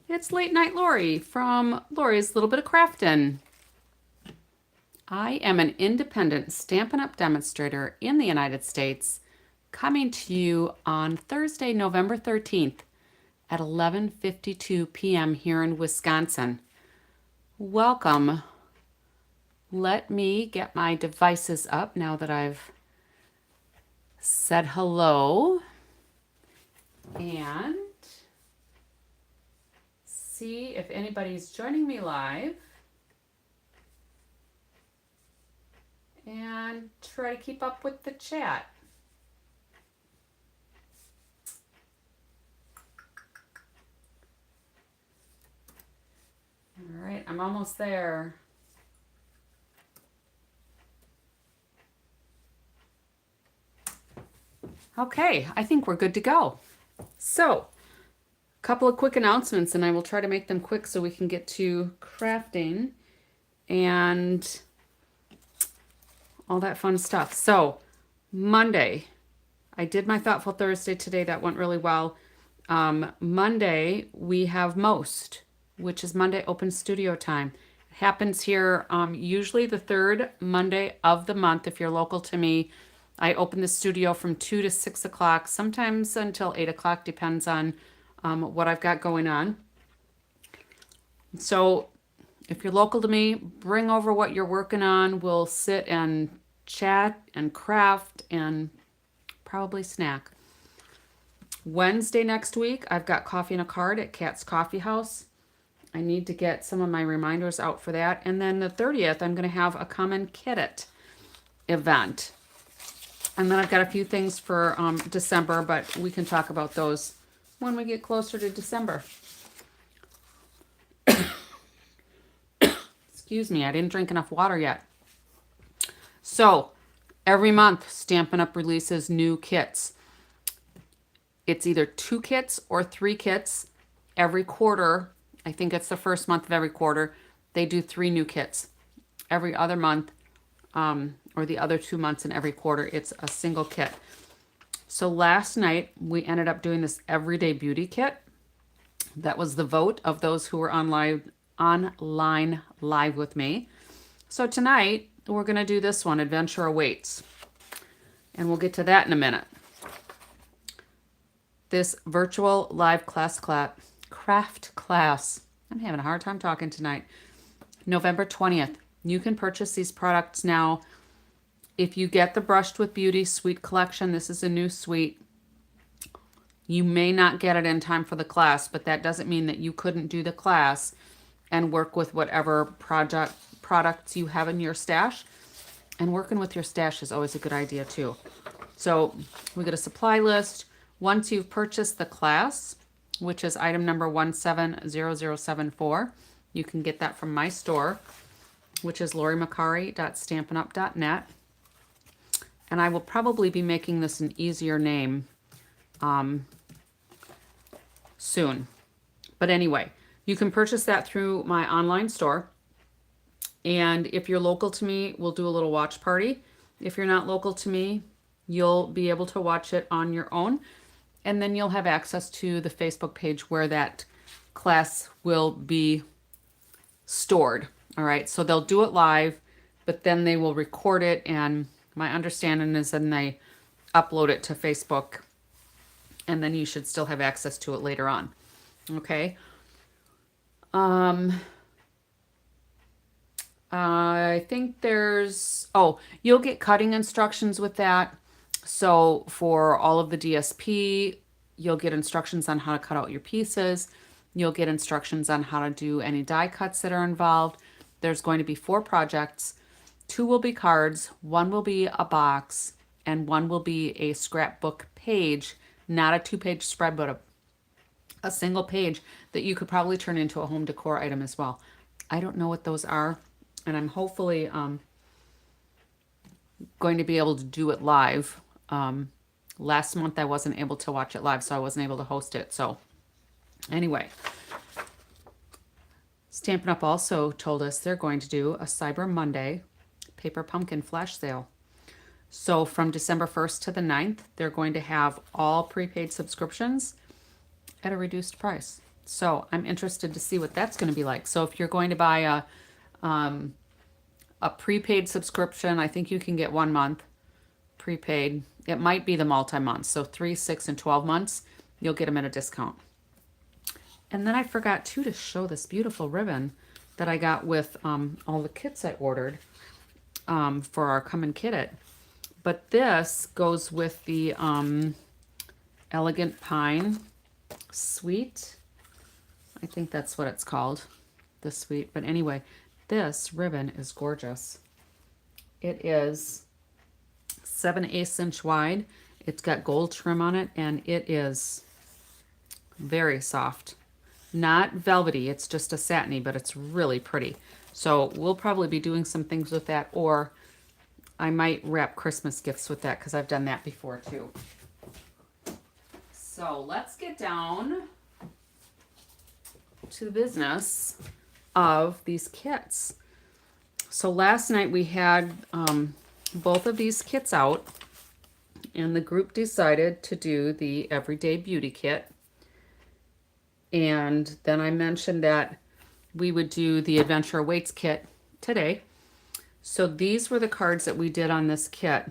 It's Late Night Lori from Lori's Little Bit of Craftin. I am an independent Stampin' Up! Demonstrator in the United States, coming to you on Thursday, November 13th at 11:52 p.m. here in Wisconsin. Welcome. Let me get my devices up now that I've said hello and see if anybody's joining me live and try to keep up with the chat. All right, I'm almost there. Okay, I think we're good to go. So, a couple of quick announcements, and I will try to make them quick so we can get to crafting and all that fun stuff. So, Monday, I did my Thoughtful Thursday today. That went really well. Monday, we have Most, which is Monday open studio time. It happens here usually the third Monday of the month. If you're local to me, I open the studio from 2 to 6 o'clock, sometimes until 8 o'clock, depends on what I've got going on. So if you're local to me, bring over what you're working on. We'll sit and chat and craft and probably snack. Wednesday next week, I've got Coffee and a Card at Cat's Coffee House. I need to get some of my reminders out for that. And then the 30th, I'm going to have a Come and Kit It event. And then I've got a few things for December, but we can talk about those when we get closer to December. Excuse me, I didn't drink enough water yet. So, every month, Stampin' Up! Releases new kits. It's either 2 kits or 3 kits. Every quarter, I think it's the first month of every quarter, they do 3 new kits. Every other month, or the other 2 months in every quarter, it's a single kit. So last night, we ended up doing this Everyday Beauty kit. That was the vote of those who were online live with me. So tonight, we're going to do this one, Adventure Awaits. And we'll get to that in a minute. This virtual live craft class. I'm having a hard time talking tonight. November 20th. You can purchase these products now. If you get the Brushed with Beauty Suite Collection, this is a new suite. You may not get it in time for the class, but that doesn't mean that you couldn't do the class and work with whatever products you have in your stash. And working with your stash is always a good idea too. So we get a supply list. Once you've purchased the class, which is item number 170074, you can get that from my store, which is lorimacari.stampinup.net. And I will probably be making this an easier name soon. But anyway, you can purchase that through my online store. And if you're local to me, we'll do a little watch party. If you're not local to me, you'll be able to watch it on your own. And then you'll have access to the Facebook page where that class will be stored. All right, so they'll do it live, but then they will record it, and my understanding is then they upload it to Facebook, and then you should still have access to it later on. Okay. I think you'll get cutting instructions with that. So for all of the DSP, you'll get instructions on how to cut out your pieces. You'll get instructions on how to do any die cuts that are involved. There's going to be 4 projects. 2 will be cards, 1 will be a box, and 1 will be a scrapbook page, not a 2-page spread, but a single page that you could probably turn into a home decor item as well. I don't know what those are, and I'm hopefully going to be able to do it live. Last month I wasn't able to watch it live, so I wasn't able to host it. So anyway, Stampin' Up! Also told us they're going to do a Cyber Monday Paper Pumpkin flash sale. So from December 1st to the 9th, they're going to have all prepaid subscriptions at a reduced price. So I'm interested to see what that's going to be like. So if you're going to buy a prepaid subscription, I think you can get 1 month prepaid. It might be the multi-month. So 3, 6, and 12 months, you'll get them at a discount. And then I forgot too to show this beautiful ribbon that I got with all the kits I ordered for our Come and Kit It. But this goes with the Elegant Pine Suite. I think that's what it's called, the suite. But anyway, this ribbon is gorgeous. It is 7/8 inch wide. It's got gold trim on it, and it is very soft. Not velvety, it's just a satiny, but it's really pretty. So we'll probably be doing some things with that, or I might wrap Christmas gifts with that because I've done that before too. So let's get down to the business of these kits. So last night we had both of these kits out, and the group decided to do the Everyday Beauty Kit. And then I mentioned that we would do the Adventure Awaits kit today. So these were the cards that we did on this kit.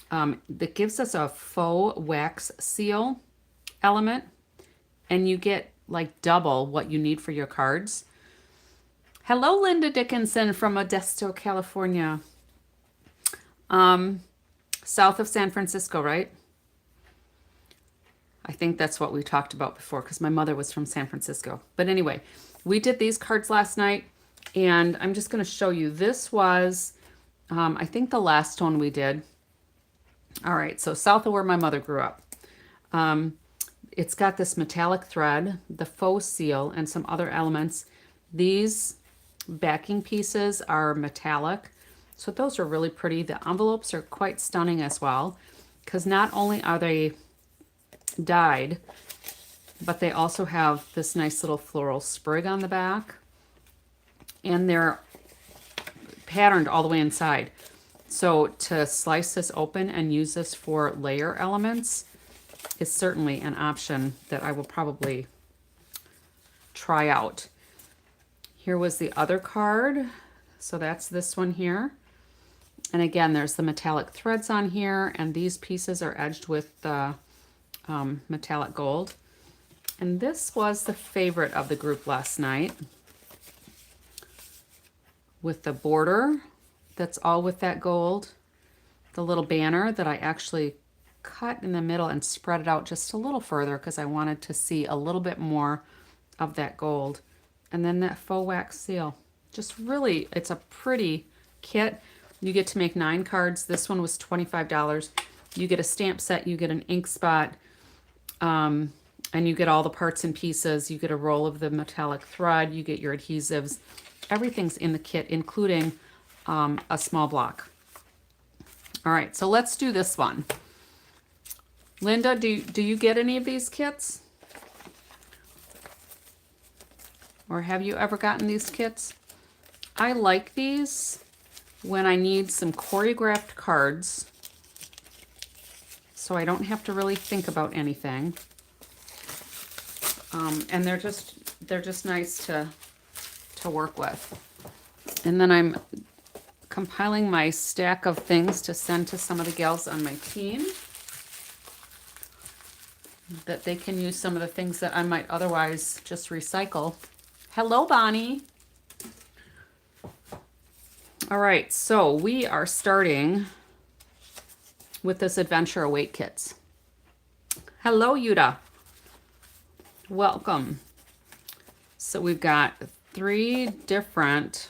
That gives us a faux wax seal element, and you get like double what you need for your cards. Hello, Linda Dickinson from Modesto, California. South of San Francisco, right? I think that's what we talked about before because my mother was from San Francisco. But anyway, we did these cards last night, and I'm just going to show you. This was, I think, the last one we did. All right, so south of where my mother grew up. It's got this metallic thread, the faux seal, and some other elements. These backing pieces are metallic, so those are really pretty. The envelopes are quite stunning as well, because not only are they dyed, but they also have this nice little floral sprig on the back, and they're patterned all the way inside. So to slice this open and use this for layer elements is certainly an option that I will probably try out. Here was the other card. So that's this one here. And again, there's the metallic threads on here, and these pieces are edged with the metallic gold. And this was the favorite of the group last night, with the border that's all with that gold, the little banner that I actually cut in the middle and spread it out just a little further because I wanted to see a little bit more of that gold. And then that faux wax seal. Just really, it's a pretty kit. You get to make 9 cards. This one was $25. You get a stamp set, you get an ink spot, and you get all the parts and pieces. You get a roll of the metallic thread, you get your adhesives. Everything's in the kit, including a small block. All right, so let's do this one. Linda, do you get any of these kits? Or have you ever gotten these kits? I like these when I need some choreographed cards, so I don't have to really think about anything. And they're just nice to work with. And then I'm compiling my stack of things to send to some of the gals on my team, that they can use some of the things that I might otherwise just recycle. Hello, Bonnie. All right, so we are starting with this Adventure Await kits. Hello, Yuda. Welcome. So we've got 3 different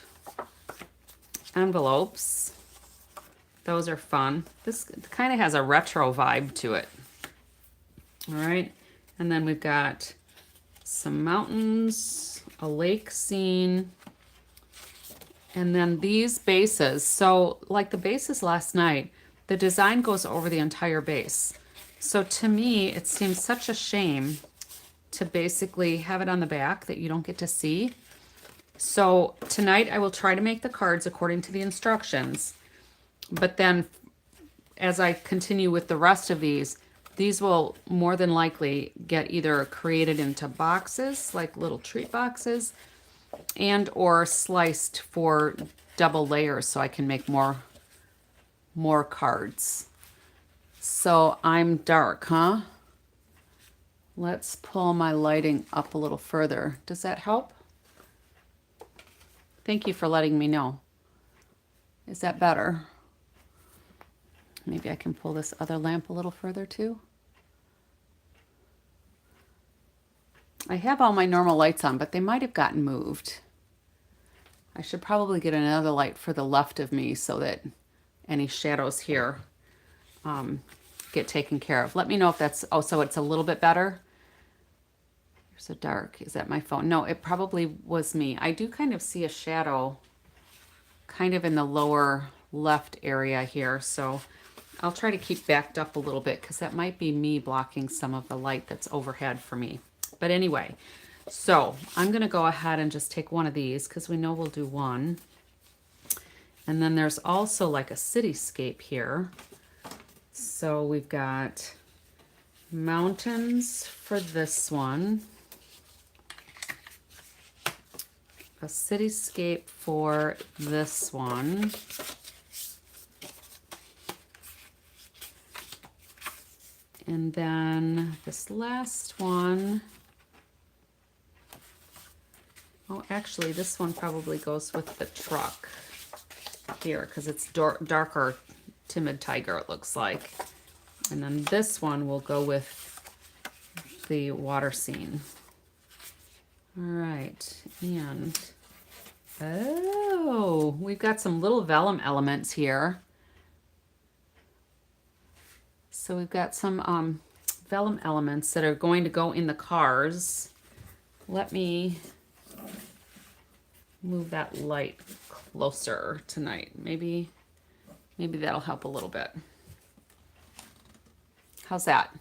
envelopes. Those are fun. This kind of has a retro vibe to it. All right, and then we've got some mountains, a lake scene, and then these bases. So like the bases last night, the design goes over the entire base. So to me, it seems such a shame to basically have it on the back that you don't get to see. So tonight I will try to make the cards according to the instructions, but then as I continue with the rest of these, These will more than likely get either created into boxes, like little treat boxes, and or sliced for double layers so I can make more cards. So I'm dark, huh? Let's pull my lighting up a little further. Does that help? Thank you for letting me know. Is that better? Maybe I can pull this other lamp a little further too. I have all my normal lights on, but they might have gotten moved. I should probably get another light for the left of me so that any shadows here get taken care of. Let me know if that's, oh, so it's a little bit better. You're so dark. Is that my phone? No, it probably was me. I do kind of see a shadow kind of in the lower left area here, so I'll try to keep backed up a little bit because that might be me blocking some of the light that's overhead for me. But anyway, so I'm going to go ahead and just take one of these because we know we'll do one. And then there's also like a cityscape here. So we've got mountains for this one, a cityscape for this one, and then this last one, oh, actually this one probably goes with the truck here because it's darker timid tiger, it looks like. And then this one will go with the water scene. All right, and oh, we've got some little vellum elements here. So we've got some vellum elements that are going to go in the cars. Let me move that light closer tonight. Maybe that'll help a little bit. How's that?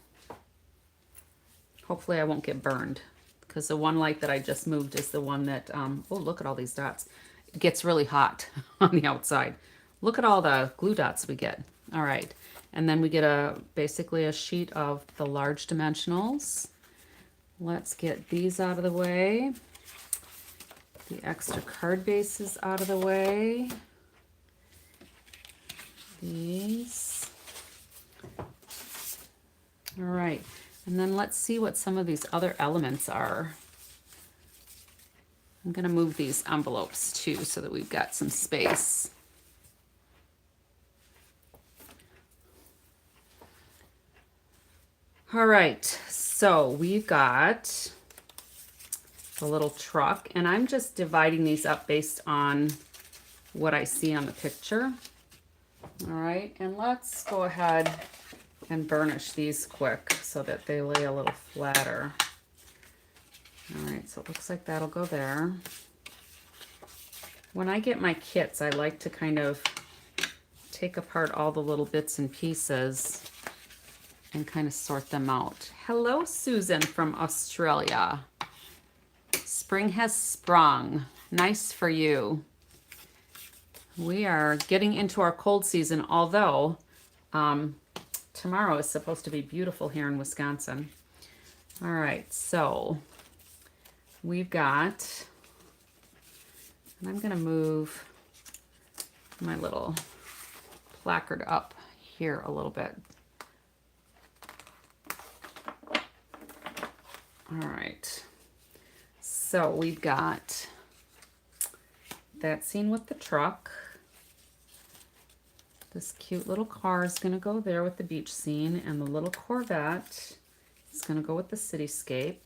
Hopefully I won't get burned because the one light that I just moved is the one that, oh, look at all these dots. It gets really hot on the outside. Look at all the glue dots we get. All right. And then we get basically a sheet of the large dimensionals. Let's get these out of the way. The extra card bases out of the way. These. All right. And then let's see what some of these other elements are. I'm going to move these envelopes too so that we've got some space. All right, so we've got the little truck, and I'm just dividing these up based on what I see on the picture. All right, and let's go ahead and burnish these quick so that they lay a little flatter. All right, so it looks like that'll go there. When I get my kits, I like to kind of take apart all the little bits and pieces and kind of sort them out. Hello, Susan from Australia. Spring has sprung. Nice for you. We are getting into our cold season, although tomorrow is supposed to be beautiful here in Wisconsin. All right, so we've got, and I'm going to move my little placard up here a little bit. All right, so we've got that scene with the truck. This cute little car is going to go there with the beach scene, and the little Corvette is going to go with the cityscape.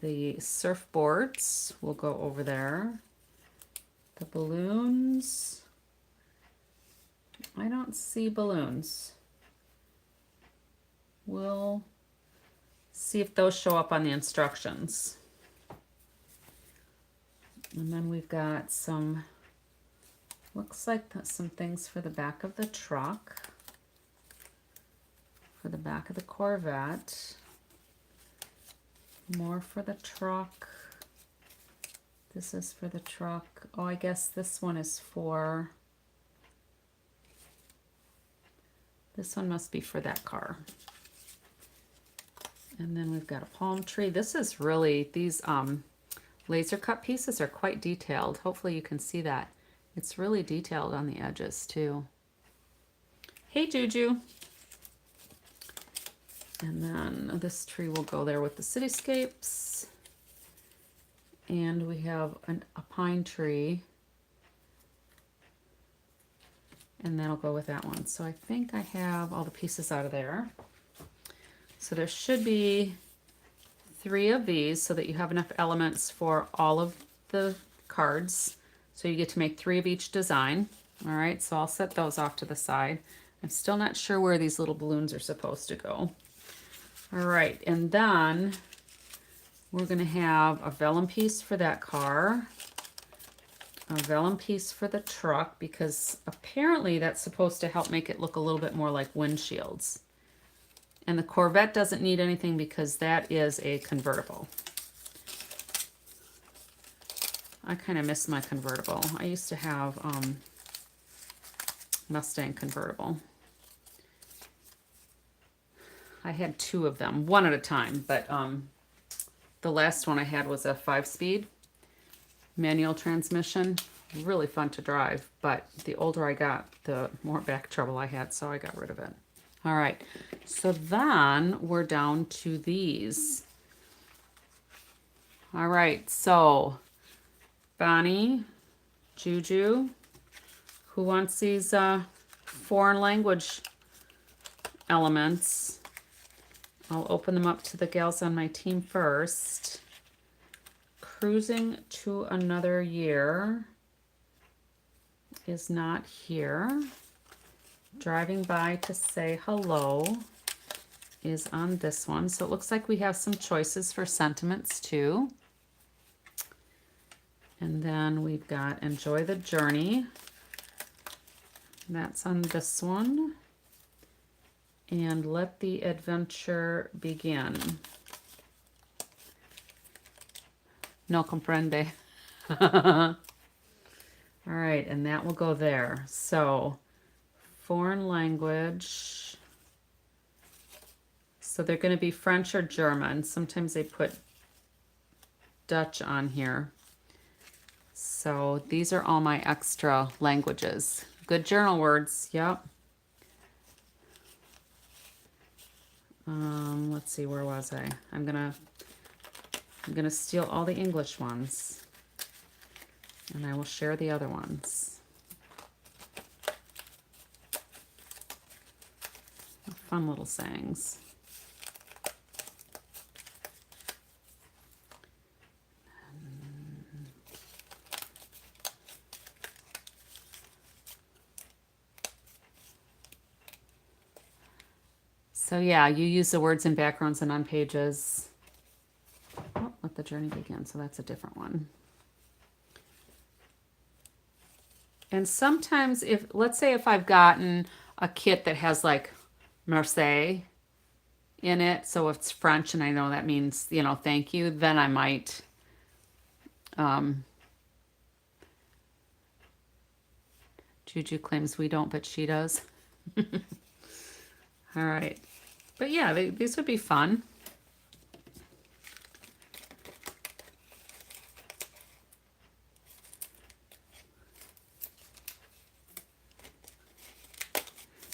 The surfboards will go over there. The balloons, I don't see balloons. We'll see if those show up on the instructions. And then we've got some, looks like some things for the back of the truck, for the back of the Corvette, more for the truck. This is for the truck. Oh, I guess this one is for This one must be for that car. And then we've got a palm tree. This is really, these laser cut pieces are quite detailed. Hopefully you can see that. It's really detailed on the edges too. Hey Juju. And then this tree will go there with the cityscapes. And we have a pine tree. And that'll go with that one. So I think I have all the pieces out of there. So there should be 3 of these so that you have enough elements for all of the cards. So you get to make 3 of each design. All right, so I'll set those off to the side. I'm still not sure where these little balloons are supposed to go. All right, and then we're gonna have a vellum piece for that car, a vellum piece for the truck, because apparently that's supposed to help make it look a little bit more like windshields. And the Corvette doesn't need anything because that is a convertible. I kind of miss my convertible. I used to have Mustang convertible. I had 2 of them, one at a time, but the last one I had was a 5-speed manual transmission. Really fun to drive, but the older I got, the more back trouble I had, so I got rid of it. All right, so then we're down to these. All right, so Bonnie, Juju, who wants these foreign language elements? I'll open them up to the gals on my team first. Cruising to Another Year is not here. Driving By to Say Hello is on this one. So it looks like we have some choices for sentiments too. And then we've got Enjoy the Journey. That's on this one. And Let the Adventure Begin. No comprende. All right, and that will go there. So foreign language. So they're going to be French or German. Sometimes they put Dutch on here. So these are all my extra languages. Good journal words, yep. Let's see, where was I? I'm gonna steal all the English ones, and I will share the other ones. Fun little sayings. So yeah, you use the words in backgrounds and on pages. Oh, Let the Journey Begin, so that's a different one. And sometimes let's say if I've gotten a kit that has like merci in it, so if it's French and I know that means, thank you, then I might Juju claims we don't, but she does. All right. But yeah, these would be fun.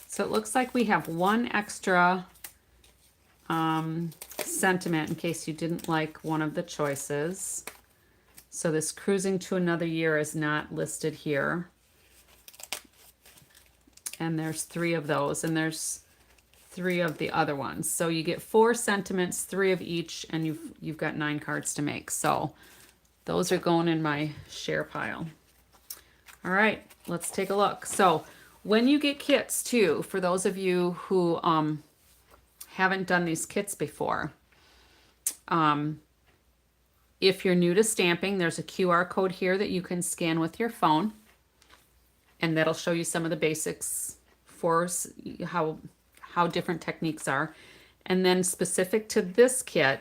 So it looks like we have one extra sentiment in case you didn't like one of the choices. So this Cruising to Another Year is not listed here. And there's 3 of those, and there's 3 of the other ones. So you get 4 sentiments, 3 of each, and you've got 9 cards to make. So those are going in my share pile. All right, let's take a look. So when you get kits too, for those of you who haven't done these kits before, if you're new to stamping, there's a QR code here that you can scan with your phone, and that'll show you some of the basics for how different techniques are. And then specific to this kit,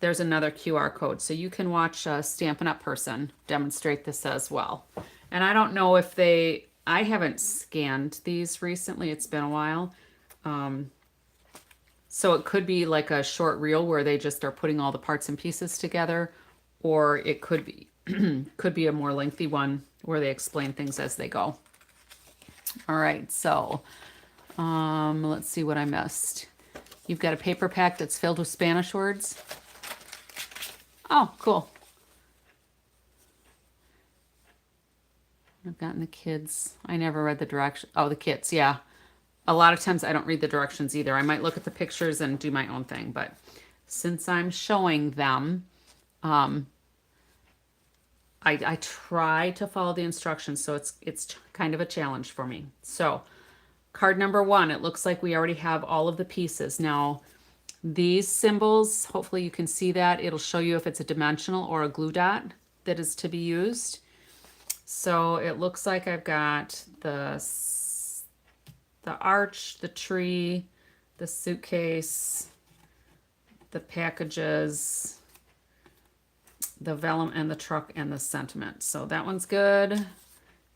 there's another QR code. So you can watch a Stampin' Up! Person demonstrate this as well. And I don't know if I haven't scanned these recently, it's been a while, So it could be like a short reel where they just are putting all the parts and pieces together, or it could be could be a more lengthy one where they explain things as they go. All right, so let's see what I missed. You've got a paper pack that's filled with Spanish words. Oh, cool. I've gotten the kids. I never read the directions. Oh, the kids, yeah. A lot of times I don't read the directions either. I might look at the pictures and do my own thing, but since I'm showing them, I try to follow the instructions, so it's kind of a challenge for me. So card number 1, it looks like we already have all of the pieces. Now, these symbols, hopefully you can see that. It'll show you if it's a dimensional or a glue dot that is to be used. So it looks like I've got the arch, the tree, the suitcase, the packages, the vellum, and the truck, and the sentiment. So that one's good.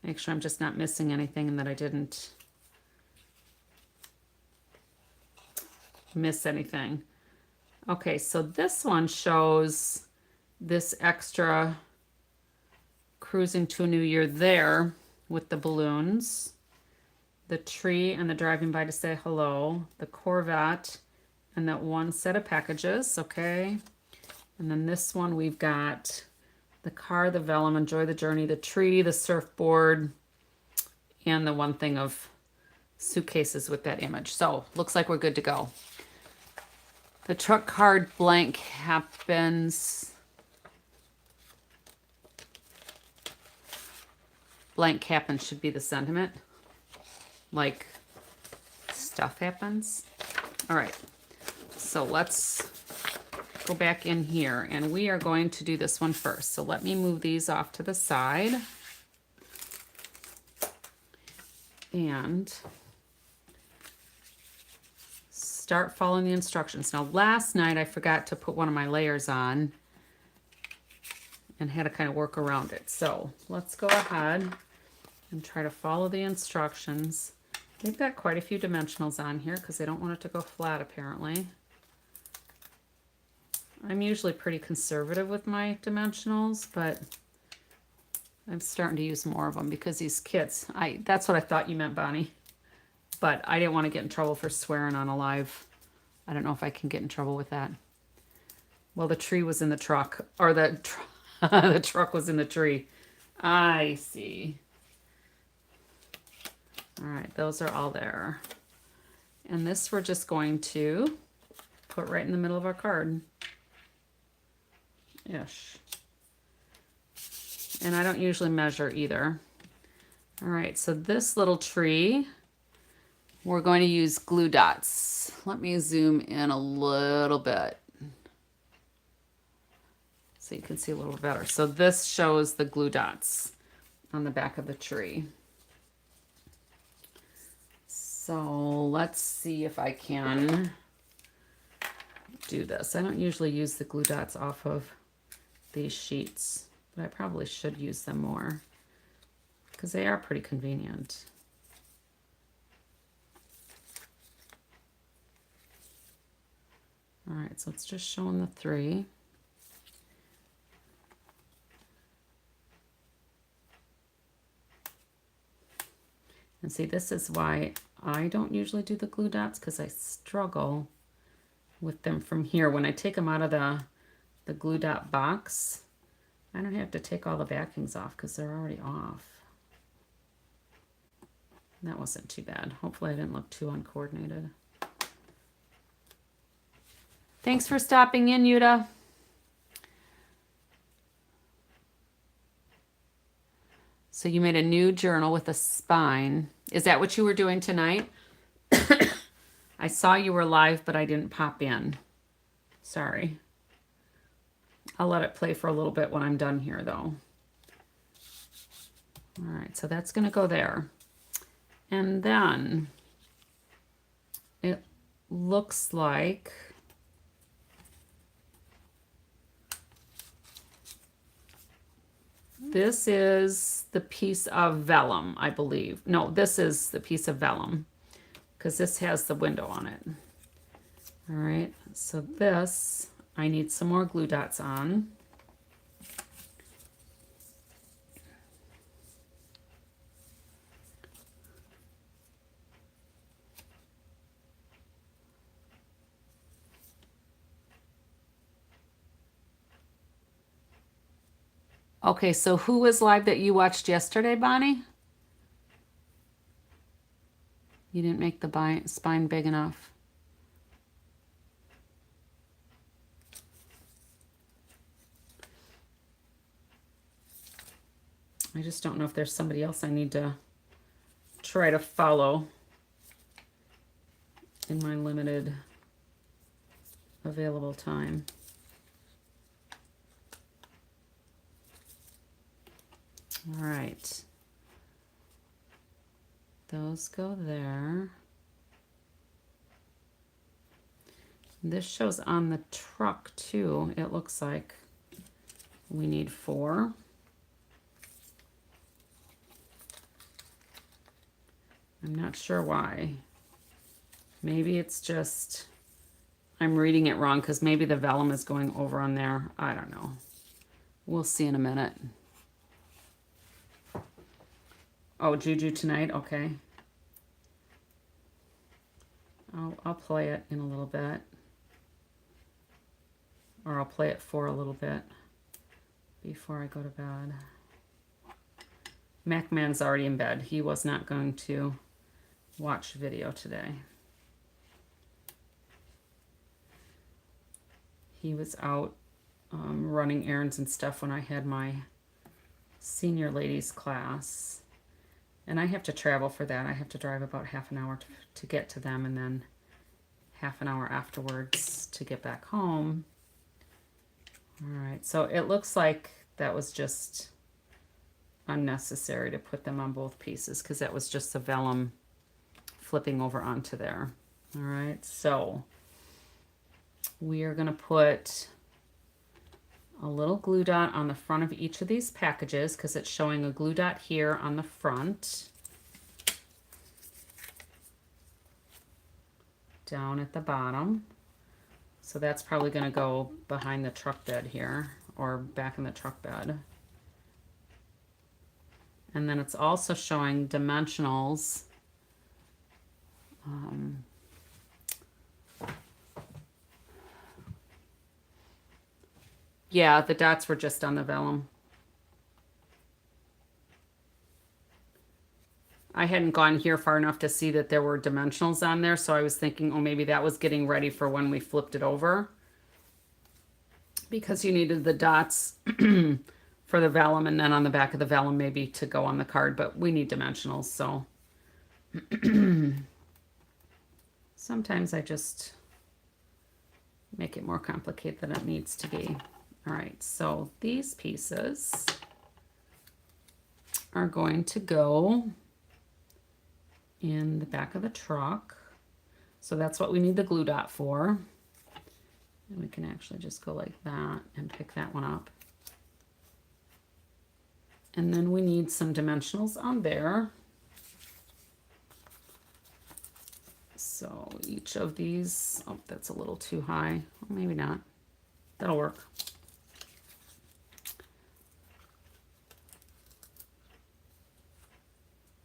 Make sure I'm just not missing anything and that I didn't miss anything. Okay, so this one shows this extra cruising to a new year there with the balloons, the tree and the driving by to say hello, the Corvette, and that one set of packages, okay? And then this one we've got the car, the vellum, enjoy the journey, the tree, the surfboard, and the one thing of suitcases with that image. So looks like we're good to go. The truck card blank happens. Blank happens should be the sentiment. Like stuff happens. All right. So let's go back in here and we are going to do this one first. So let me move these off to the side. And start following the instructions. Now last night I forgot to put one of my layers on and had to kind of work around it. So let's go ahead and try to follow the instructions. They've got quite a few dimensionals on here because they don't want it to go flat apparently. I'm usually pretty conservative with my dimensionals, but I'm starting to use more of them because these kits, that's what I thought you meant, Bonnie. But I didn't want to get in trouble for swearing on a live. I don't know if I can get in trouble with that. Well, the tree was in the truck, or the truck was in the tree. I see. All right, those are all there. And this we're just going to put right in the middle of our card. Ish. And I don't usually measure either. All right, so this little tree, we're going to use glue dots. Let me zoom in a little bit so you can see a little better. So this shows the glue dots on the back of the tree. So let's see if I can do this. I don't usually use the glue dots off of these sheets, but I probably should use them more because they are pretty convenient. All right, so it's just showing the 3. And see, this is why I don't usually do the glue dots because I struggle with them from here. When I take them out of the glue dot box, I don't have to take all the backings off because they're already off. That wasn't too bad. Hopefully I didn't look too uncoordinated. Thanks for stopping in, Yuta. So you made a new journal with a spine. Is that what you were doing tonight? I saw you were live, but I didn't pop in. Sorry. I'll let it play for a little bit when I'm done here, though. All right, so that's going to go there. And then it looks like this is the piece of vellum, I believe. No, this is the piece of vellum. because this has the window on it. All right, so this, I need some more glue dots on. Okay, so who was live that you watched yesterday, Bonnie? You didn't make the spine big enough. I just don't know if there's somebody else I need to try to follow in my limited available time. All right. Those go there. This shows on the truck too. It looks like we need 4. I'm not sure why. Maybe it's just, I'm reading it wrong because maybe the vellum is going over on there. I don't know. We'll see in a minute. Oh, Juju tonight? Okay. I'll play it in a little bit. Or I'll play it for a little bit before I go to bed. Macman's already in bed. He was not going to watch video today. He was out running errands and stuff when I had my senior ladies class. And I have to travel for that. I have to drive about half an hour to get to them and then half an hour afterwards to get back home. All right, so it looks like that was just unnecessary to put them on both pieces because that was just the vellum flipping over onto there. All right, so we are going to put a little glue dot on the front of each of these packages because it's showing a glue dot here on the front. Down at the bottom. So that's probably going to go behind the truck bed here or back in the truck bed. And then it's also showing dimensionals. Yeah, the dots were just on the vellum. I hadn't gone here far enough to see that there were dimensionals on there, so I was thinking, oh, maybe that was getting ready for when we flipped it over. Because you needed the dots for the vellum, and then on the back of the vellum maybe to go on the card, but we need dimensionals, so. Sometimes I just make it more complicated than it needs to be. All right, so these pieces are going to go in the back of the truck. So that's what we need the glue dot for. And we can actually just go like that and pick that one up. And then we need some dimensionals on there. So each of these, oh, that's a little too high. Well, maybe not. That'll work.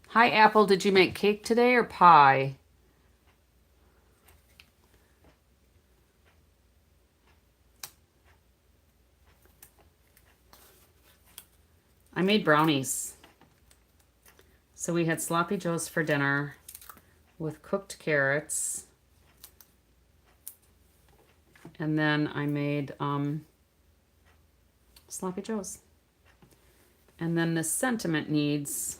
Hi, Apple. Did you make cake today or pie? I made brownies. So we had sloppy joes for dinner with cooked carrots. And then I made sloppy joes. And then the sentiment needs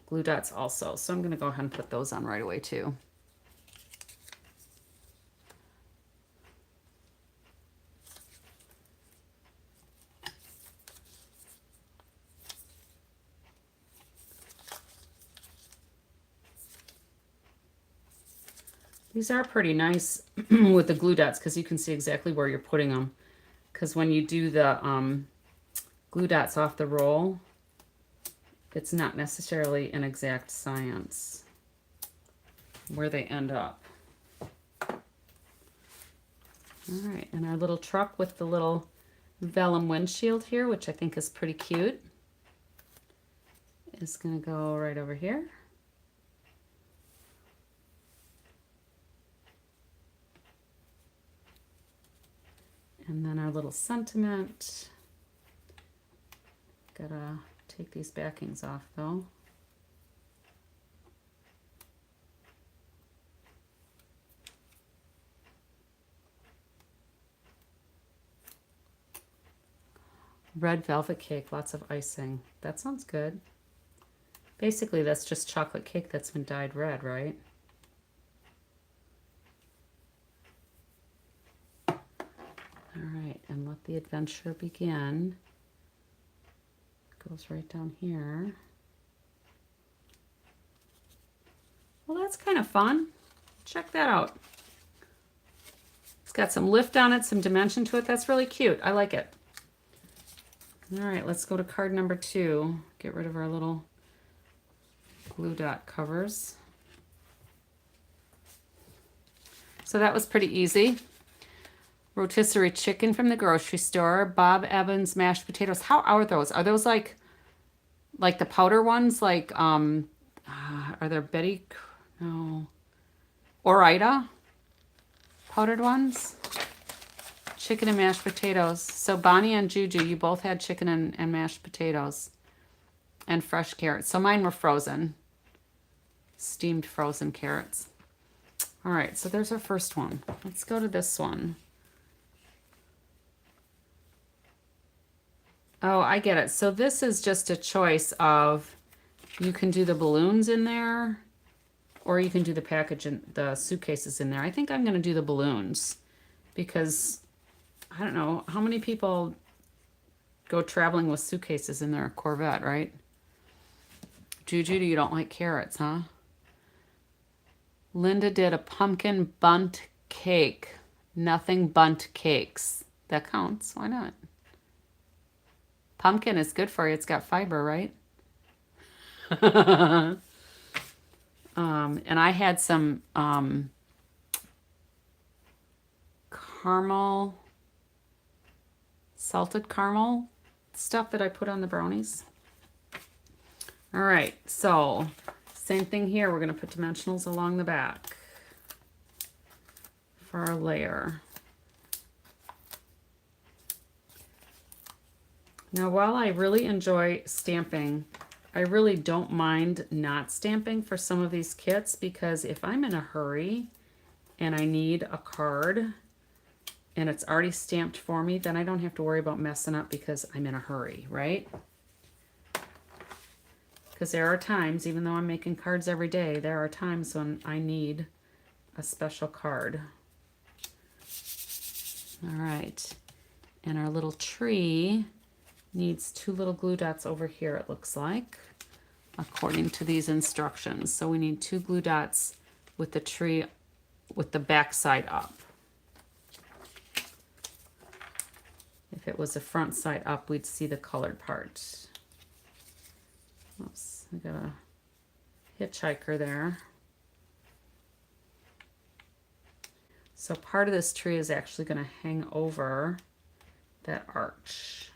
glue dots also. So I'm going to go ahead and put those on right away too. These are pretty nice with the glue dots because you can see exactly where you're putting them. Because when you do the glue dots off the roll, it's not necessarily an exact science. where they end up. All right, and our little truck with the little vellum windshield here, which I think is pretty cute, is going to go right over here. And then our little sentiment. Gotta take these backings off though. Red velvet cake, lots of icing. That sounds good. Basically, that's just chocolate cake that's been dyed red, right? All right, and let the adventure begin. Goes right down here. Well, that's kind of fun. Check that out. It's got some lift on it, some dimension to it. That's really cute. I like it. All right, let's go to card number 2. Get rid of our little glue dot covers. So that was pretty easy. Rotisserie chicken from the grocery store. Bob Evans mashed potatoes. How are those? Are those like the powder ones? Like, are there Betty? No. Ore-Ida? Powdered ones? Chicken and mashed potatoes. So Bonnie and Juju, you both had chicken and mashed potatoes. And fresh carrots. So mine were frozen. Steamed frozen carrots. All right, so there's our first one. Let's go to this one. Oh, I get it. So this is just a choice of, you can do the balloons in there, or you can do the package and the suitcases in there. I think I'm going to do the balloons because I don't know how many people go traveling with suitcases in their Corvette, right? Juju, you don't like carrots, huh? Linda did a pumpkin bundt cake. Nothing bundt cakes. That counts. Why not? Pumpkin is good for you. It's got fiber, right? And I had some caramel, salted caramel stuff that I put on the brownies. All right, so same thing here. We're going to put dimensionals along the back for our layer. Now, while I really enjoy stamping, I really don't mind not stamping for some of these kits, because if I'm in a hurry and I need a card and it's already stamped for me, then I don't have to worry about messing up because I'm in a hurry, right? Because there are times, even though I'm making cards every day, there are times when I need a special card. All right, and our little tree needs 2 little glue dots over here, it looks like, according to these instructions. So we need 2 glue dots with the tree with the back side up. If it was the front side up, we'd see the colored part. Oops, I got a hitchhiker there. So part of this tree is actually going to hang over that arch.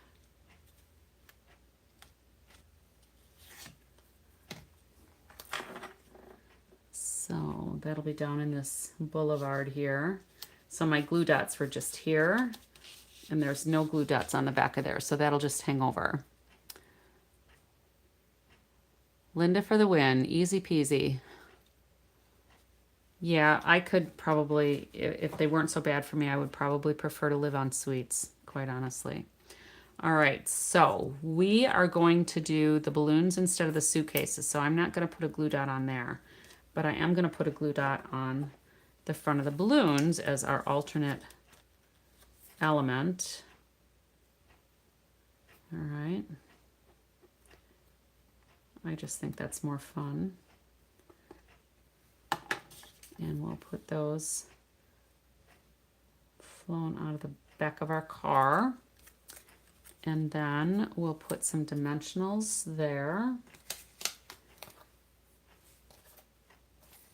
So that'll be down in this boulevard here. So my glue dots were just here, and there's no glue dots on the back of there, so that'll just hang over. Linda for the win, easy peasy. Yeah, I could probably, if they weren't so bad for me, I would probably prefer to live on sweets, quite honestly. All right, so we are going to do the balloons instead of the suitcases, so I'm not going to put a glue dot on there. But I am going to put a glue dot on the front of the balloons as our alternate element. All right. I just think that's more fun. And we'll put those flowing out of the back of our car. And then we'll put some dimensionals there.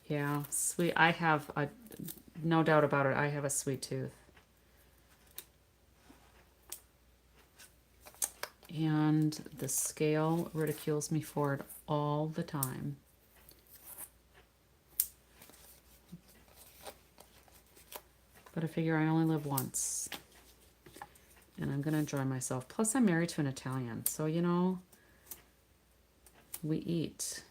Yeah, sweet. I have a, no doubt about it, I have a sweet tooth. And the scale ridicules me for it all the time. But I figure I only live once. And I'm going to enjoy myself. Plus, I'm married to an Italian. So, you know, we eat.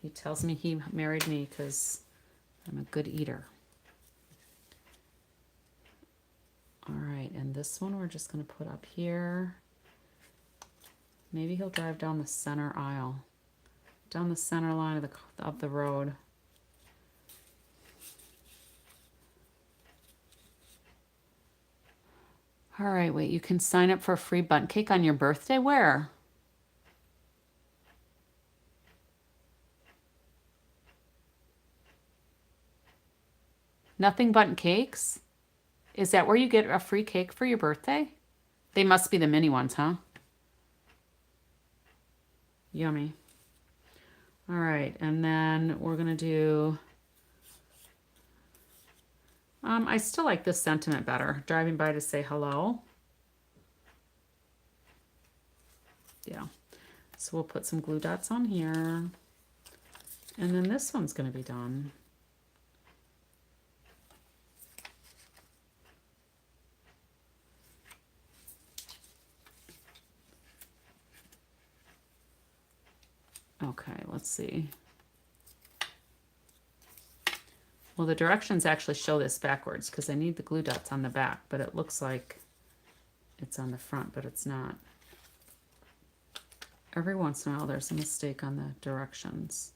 He tells me he married me because I'm a good eater. All right, and this one we're just going to put up here. Maybe he'll drive down the center aisle, down the center line of the road. All right, wait, you can sign up for a free bundt cake on your birthday? Where? Nothing Bundt Cakes? Is that where you get a free cake for your birthday? They must be the mini ones, huh? Yummy. All right, and then we're gonna do, I still like this sentiment better. Driving by to say hello. Yeah, so we'll put some glue dots on here. And then this one's gonna be done. Okay, let's see. Well, the directions actually show this backwards because I need the glue dots on the back, but it looks like it's on the front, but it's not. Every once in a while there's a mistake on the directions.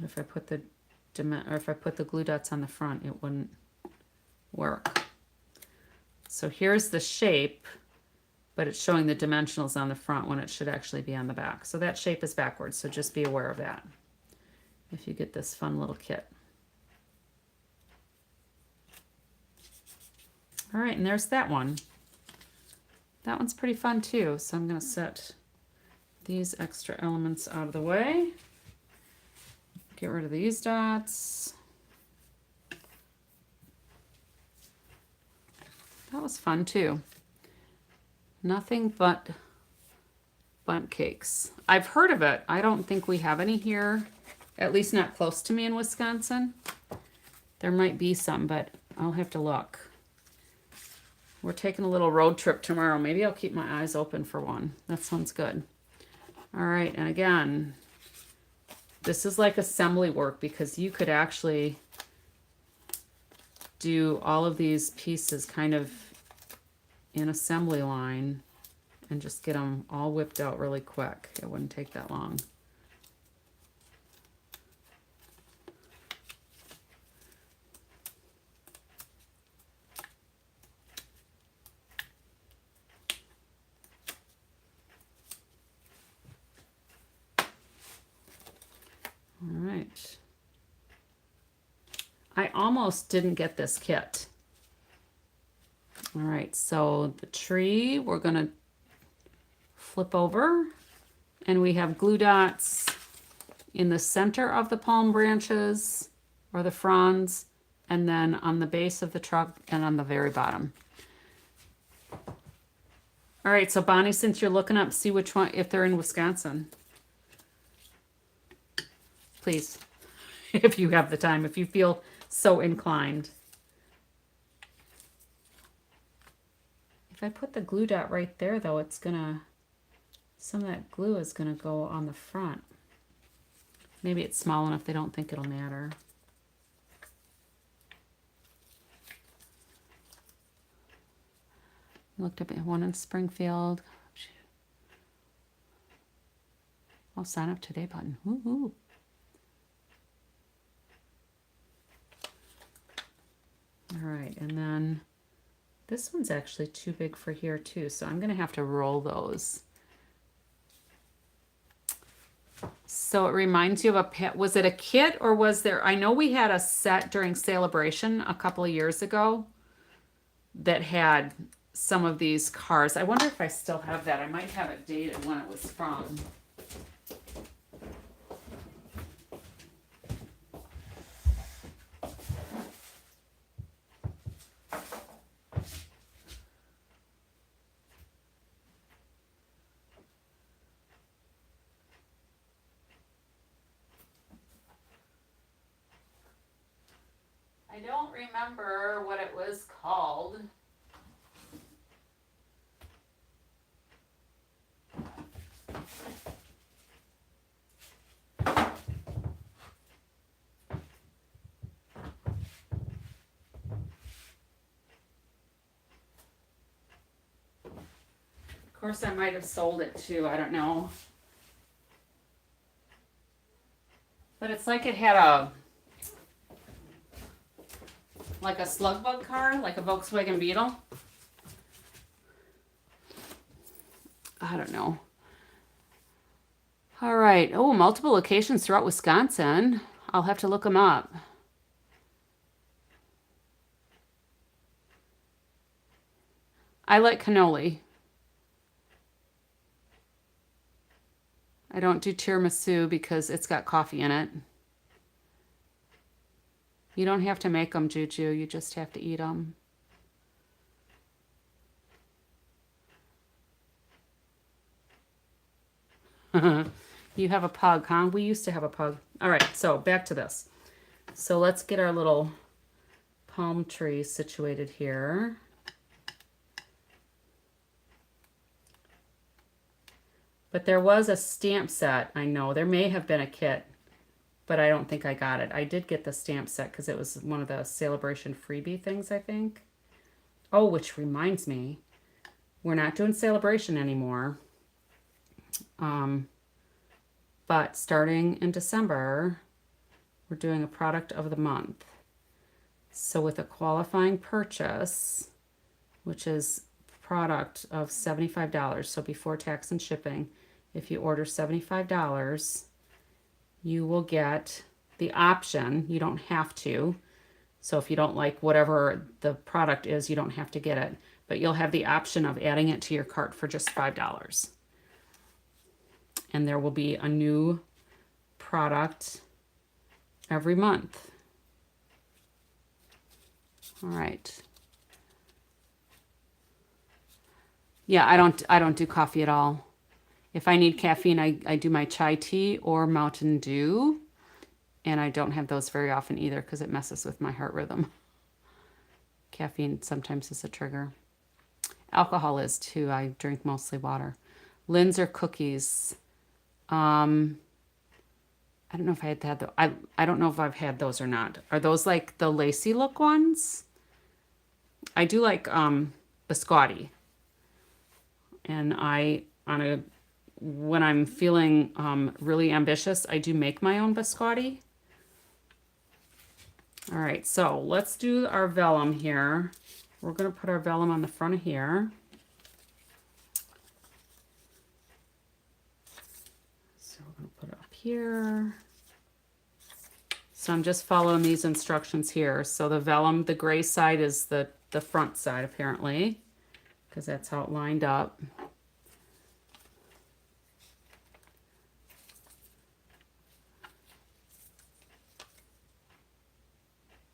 If I put the glue dots on the front, it wouldn't work. So here's the shape, but it's showing the dimensionals on the front when it should actually be on the back. So that shape is backwards, so just be aware of that if you get this fun little kit. All right, and there's that one. That one's pretty fun too, so I'm going to set these extra elements out of the way. Get rid of these dots. That was fun too. Nothing but bundt cakes. I've heard of it. I don't think we have any here, at least not close to me in Wisconsin. There might be some, but I'll have to look. We're taking a little road trip tomorrow. Maybe I'll keep my eyes open for one. That sounds good. All right, and again, this is like assembly work because you could actually do all of these pieces kind of in assembly line and just get them all whipped out really quick. It wouldn't take that long. All right. I almost didn't get this kit. All right, so the tree we're gonna flip over and we have glue dots in the center of the palm branches or the fronds and then on the base of the truck and on the very bottom. All right, so Bonnie, since you're looking up, see which one, if they're in Wisconsin. Please, if you have the time, if you feel so inclined. If I put the glue dot right there, though, it's gonna, some of that glue is gonna go on the front. Maybe it's small enough they don't think it'll matter. Looked up at one in Springfield. I'll sign up today button. Woohoo! All right, and then this one's actually too big for here too, so I'm gonna have to roll those. So it reminds you of a pet. Was it a kit or was there, I know we had a set during Celebration a couple of years ago that had some of these cars. I wonder if I still have that. I might have it dated when it was from. I don't remember what it was called. Of course, I might have sold it too. I don't know. But it's like it had like a slug bug car, like a Volkswagen Beetle. I don't know. All right. Oh, multiple locations throughout Wisconsin. I'll have to look them up. I like cannoli. I don't do tiramisu because it's got coffee in it. You don't have to make them, Juju. You just have to eat them. You have a pug, huh? We used to have a pug. All right, so back to this. So let's get our little palm tree situated here. But there was a stamp set, I know. There may have been a kit, but I don't think I got it. I did get the stamp set because it was one of the Celebration freebie things, I think. Oh, which reminds me, we're not doing Celebration anymore. But starting in December, we're doing a product of the month. So with a qualifying purchase, which is product of $75, so before tax and shipping, if you order $75, you will get the option. You don't have to. So if you don't like whatever the product is, you don't have to get it. But you'll have the option of adding it to your cart for just $5. And there will be a new product every month. All right. Yeah, I don't do coffee at all. If I need caffeine, I do my chai tea or Mountain Dew. And I don't have those very often either because it messes with my heart rhythm. Caffeine sometimes is a trigger. Alcohol is too. I drink mostly water. Linzer cookies. I don't know if I had those. I don't know if I've had those or not. Are those like the lacy look ones? I do like biscotti. And when I'm feeling really ambitious, I do make my own biscotti. All right, so let's do our vellum here. We're going to put our vellum on the front of here. So we're going to put it up here. So I'm just following these instructions here. So the vellum, the gray side is the front side apparently, because that's how it lined up.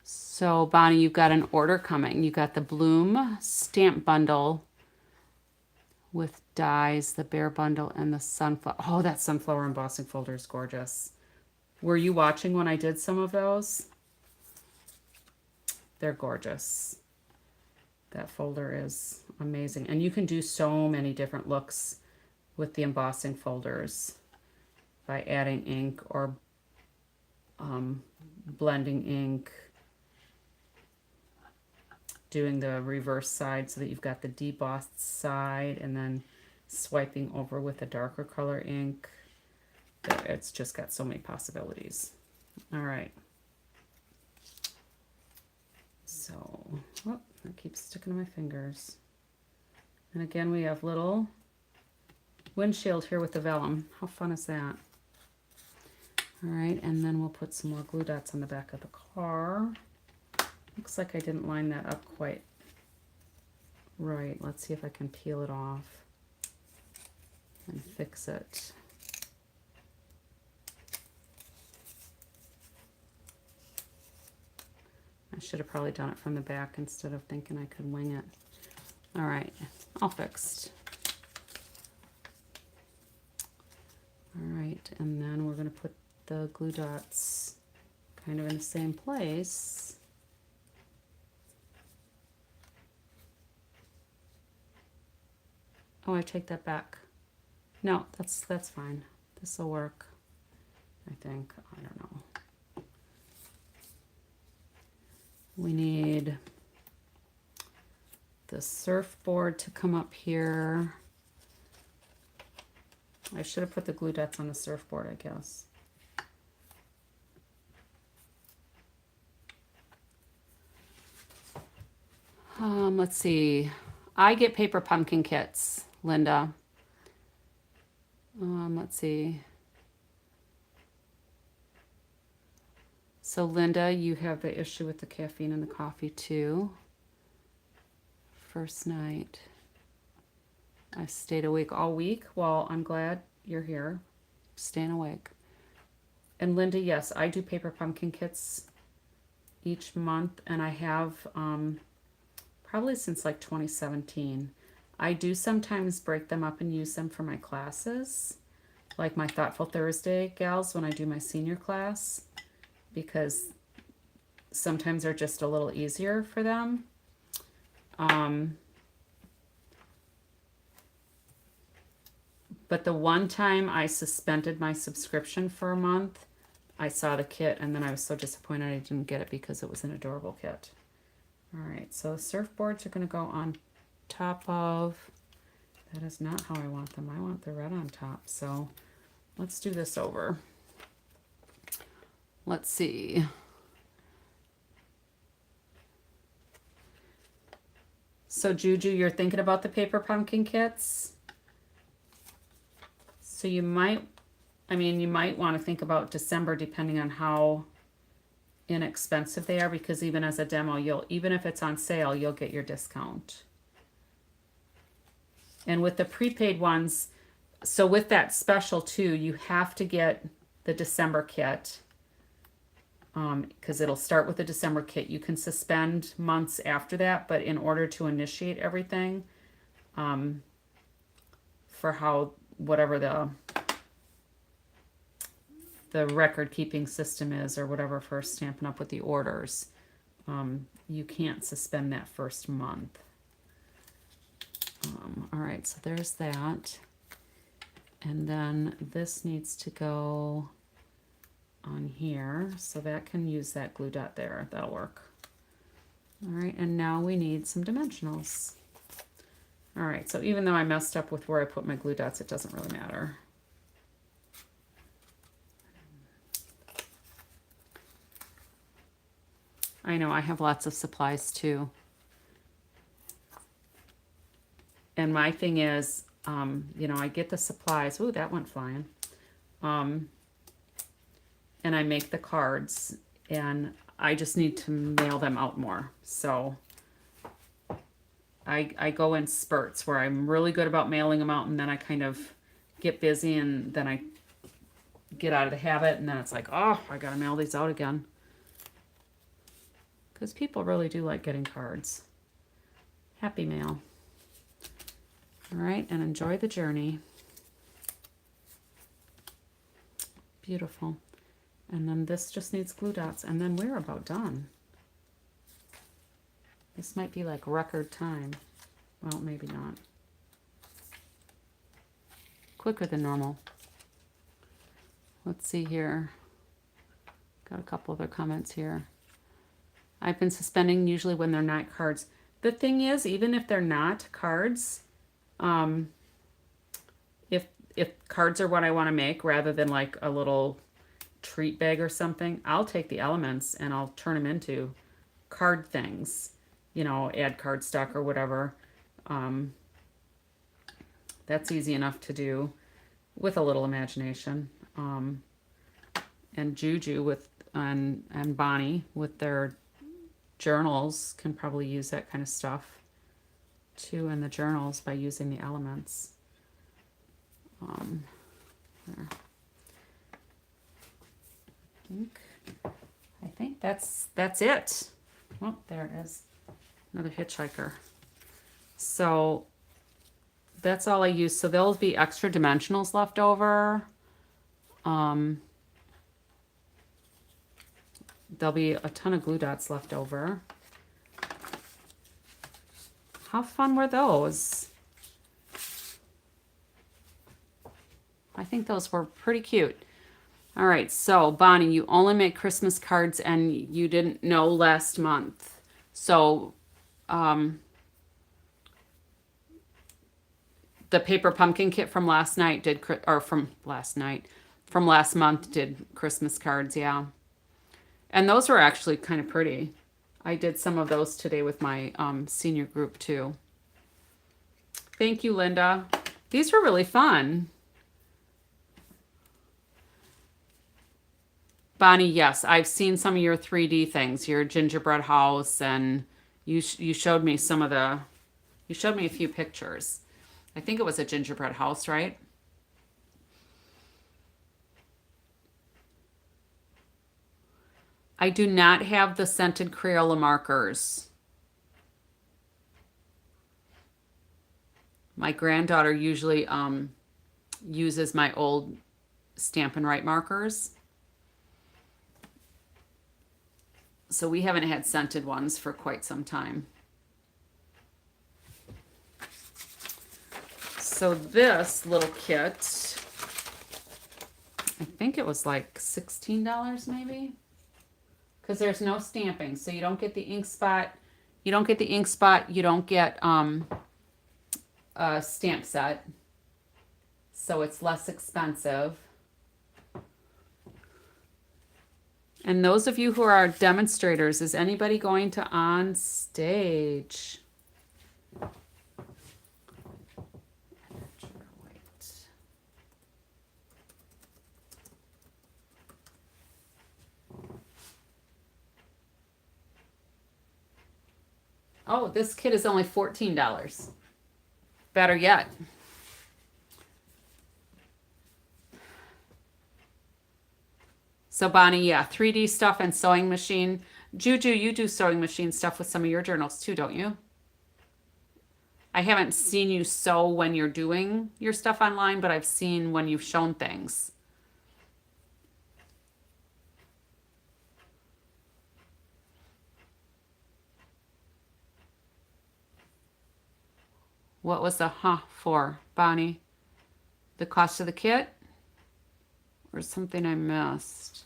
So Bonnie, you've got an order coming. You got the Bloom stamp bundle with dies, the bear bundle, and the sunflower. Oh, that sunflower embossing folder is gorgeous. Were you watching when I did some of those? They're gorgeous. That folder is amazing. And you can do so many different looks with the embossing folders by adding ink or blending ink, doing the reverse side so that you've got the debossed side and then swiping over with a darker color ink. It's just got so many possibilities. All right. So, oh, that keeps sticking to my fingers. And again, we have little windshield here with the vellum. How fun is that? All right, and then we'll put some more glue dots on the back of the car. Looks like I didn't line that up quite right. Let's see if I can peel it off and fix it. I should have probably done it from the back instead of thinking I could wing it. All right, all fixed. All right, and then we're going to put the glue dots kind of in the same place. Oh, I take that back. No, that's fine. This will work, I think. I don't know. We need the surfboard to come up here. I should have put the glue dots on the surfboard, I guess. Let's see. I get paper pumpkin kits, Linda. Let's see. So Linda, you have the issue with the caffeine and the coffee too. First night. I stayed awake all week. Well, I'm glad you're here, staying awake. And Linda, yes, I do paper pumpkin kits each month, and I have probably since like 2017. I do sometimes break them up and use them for my classes, like my Thoughtful Thursday gals when I do my senior class, because sometimes they're just a little easier for them. But the one time I suspended my subscription for a month, I saw the kit and then I was so disappointed I didn't get it because it was an adorable kit. All right, so the surfboards are going to go on top of, that is not how I want them. I want the red on top. So let's do this over. Let's see. So Juju, you're thinking about the paper pumpkin kits? So you might, you might want to think about December depending on how inexpensive they are, because even as a demo, even if it's on sale, you'll get your discount. And with the prepaid ones, so with that special too, you have to get the December kit, because it'll start with the December kit. You can suspend months after that, but in order to initiate everything, for how, whatever the record keeping system is or whatever for Stampin' Up with the orders, you can't suspend that first month. All right, so there's that. And then this needs to go on here, so that can use that glue dot there. That'll work. All right, and now we need some dimensionals. All right, so even though I messed up with where I put my glue dots, it doesn't really matter. I know I have lots of supplies too. And my thing is, I get the supplies. Ooh, that went flying. And I make the cards, and I just need to mail them out more. So I go in spurts where I'm really good about mailing them out, and then I kind of get busy, and then I get out of the habit, and then it's like, oh, I gotta mail these out again. Because people really do like getting cards. Happy mail. All right, and enjoy the journey. Beautiful. And then this just needs glue dots, and then we're about done. This might be like record time. Well, maybe not. Quicker than normal. Let's see here. Got a couple other comments here. I've been suspending usually when they're not cards. The thing is, even if they're not cards, if cards are what I want to make rather than like a little treat bag or something, I'll take the elements and I'll turn them into card things, add cardstock or whatever. That's easy enough to do with a little imagination. And Juju and Bonnie with their journals can probably use that kind of stuff. too in the journals by using the elements. There. I think that's it. Oh, there it is. Another hitchhiker. So that's all I use. So there'll be extra dimensionals left over. There'll be a ton of glue dots left over. How fun were those? I think those were pretty cute. All right, so Bonnie, you only make Christmas cards and you didn't know last month. So the paper pumpkin kit from last night did, or from last month did Christmas cards, yeah. And those were actually kind of pretty. I did some of those today with my senior group too. Thank you, Linda. These were really fun. Bonnie, yes, I've seen some of your 3D things, your gingerbread house, and you showed me some of the, you showed me a few pictures. I think it was a gingerbread house, right? I do not have the scented Crayola markers. My granddaughter usually uses my old Stampin' Up markers. So we haven't had scented ones for quite some time. So this little kit, I think it was like $16 maybe, because there's no stamping. So you don't get the ink spot. You don't get the ink spot. You don't get a stamp set. So it's less expensive. And those of you who are demonstrators, is anybody going to on stage? Oh, this kit is only $14. Better yet. So Bonnie, yeah, 3D stuff and sewing machine. Juju, you do sewing machine stuff with some of your journals too, don't you? I haven't seen you sew when you're doing your stuff online, but I've seen when you've shown things. What was the for, Bonnie? The cost of the kit? Or something I missed?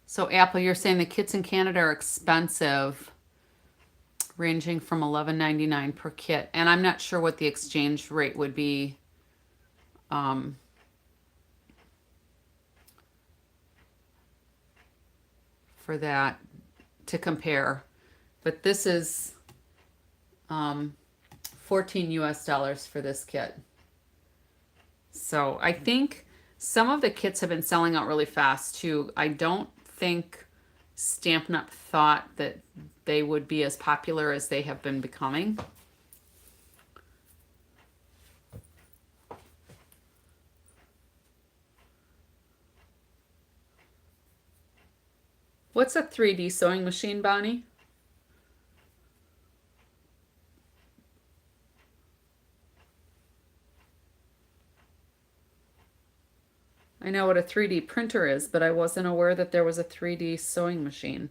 So Apple, you're saying the kits in Canada are expensive, ranging from $11.99 per kit. And I'm not sure what the exchange rate would be. For that to compare, but this is 14 US dollars for this kit. So I think some of the kits have been selling out really fast too. I don't think Stampin' Up thought that they would be as popular as they have been becoming. What's a 3D sewing machine, Bonnie? I know what a 3D printer is, but I wasn't aware that there was a 3D sewing machine.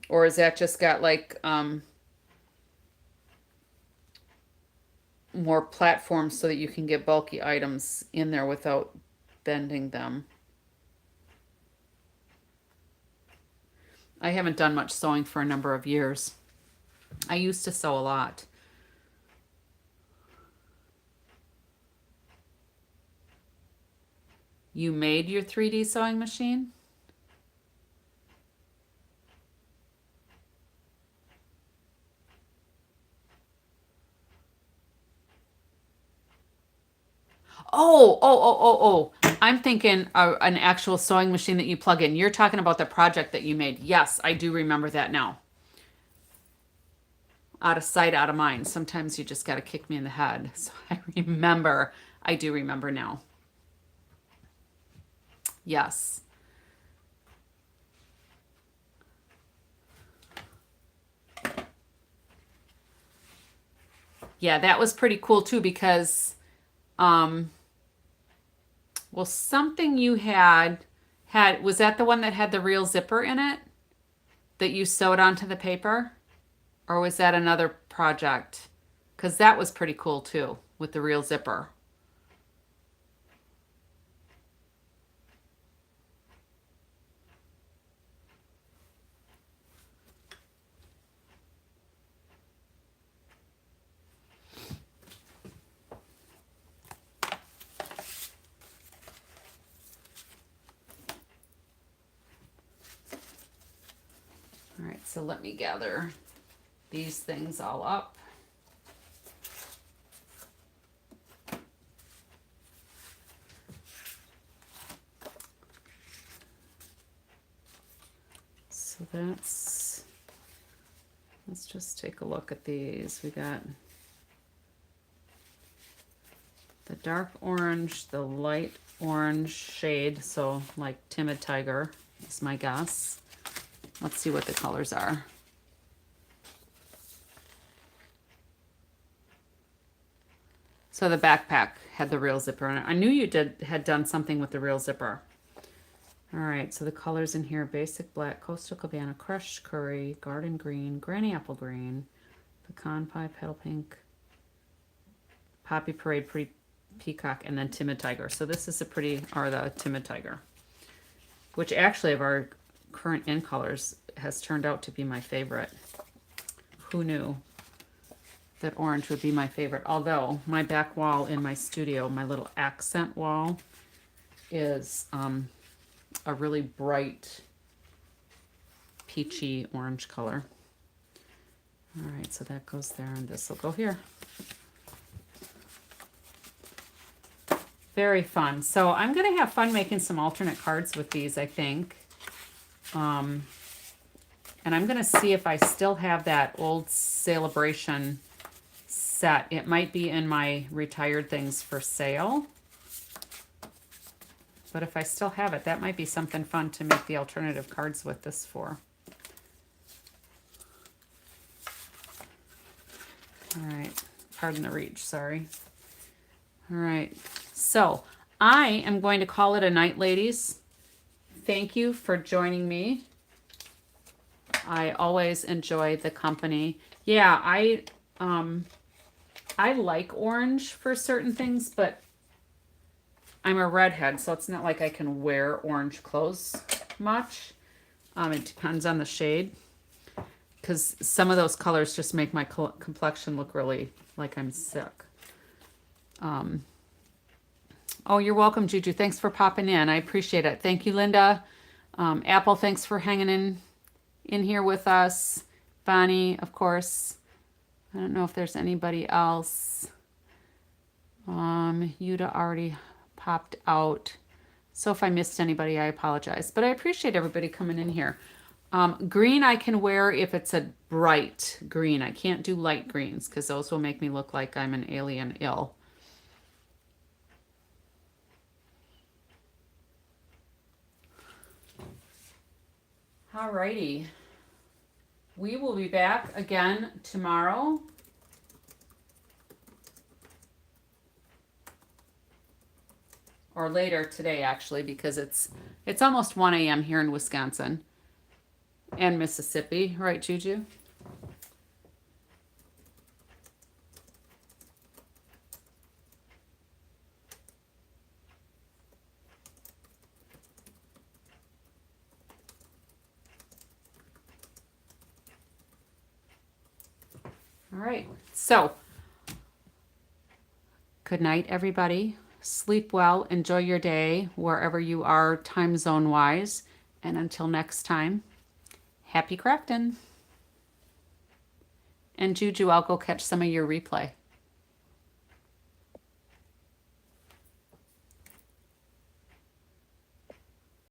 Or is that just got like more platforms so that you can get bulky items in there without bending them? I haven't done much sewing for a number of years. I used to sew a lot. You made your 3D sewing machine? I'm thinking an actual sewing machine that you plug in. You're talking about the project that you made. Yes, I do remember that now. Out of sight, out of mind. Sometimes you just got to kick me in the head. So I remember. I do remember now. Yes. Yeah, that was pretty cool too because, um, well, something you had was that the one that had the real zipper in it that you sewed onto the paper? Or was that another project? Because that was pretty cool too with the real zipper. All right, so let me gather these things all up. So let's just take a look at these. We got the dark orange, the light orange shade, so like Timid Tiger is my guess. Let's see what the colors are. So the backpack had the real zipper in it. I knew you had done something with the real zipper. All right, so the colors in here: basic black, coastal cabana, crushed curry, garden green, granny apple green, pecan pie, petal pink, poppy parade, pretty peacock, and then timid tiger. So this is the timid tiger, which actually of our current in colors has turned out to be my favorite. Who knew that orange would be my favorite? Although my back wall in my studio, my little accent wall, is a really bright peachy orange color. All right, so that goes there and this will go here. Very fun. So I'm going to have fun making some alternate cards with these, I think. And I'm going to see if I still have that old Celebration set. It might be in my retired things for sale. But if I still have it, that might be something fun to make the alternative cards with this for. All right. Pardon the reach, sorry. All right. So I am going to call it a night, ladies. Thank you for joining me. I always enjoy the company. Yeah, I like orange for certain things, but I'm a redhead, so it's not like I can wear orange clothes much. It depends on the shade, because some of those colors just make my complexion look really like I'm sick. Oh, you're welcome, Juju. Thanks for popping in. I appreciate it. Thank you, Linda. Apple, thanks for hanging in here with us. Bonnie, of course. I don't know if there's anybody else. Yuda already popped out. So if I missed anybody, I apologize. But I appreciate everybody coming in here. Green I can wear if it's a bright green. I can't do light greens because those will make me look like I'm an alien ill. Alrighty. We will be back again tomorrow. Or later today, actually, because it's almost 1 a.m. here in Wisconsin and Mississippi, right, Juju? All right. So, good night, everybody. Sleep well. Enjoy your day wherever you are time zone wise. And until next time, happy crafting. And Juju, I'll go catch some of your replay.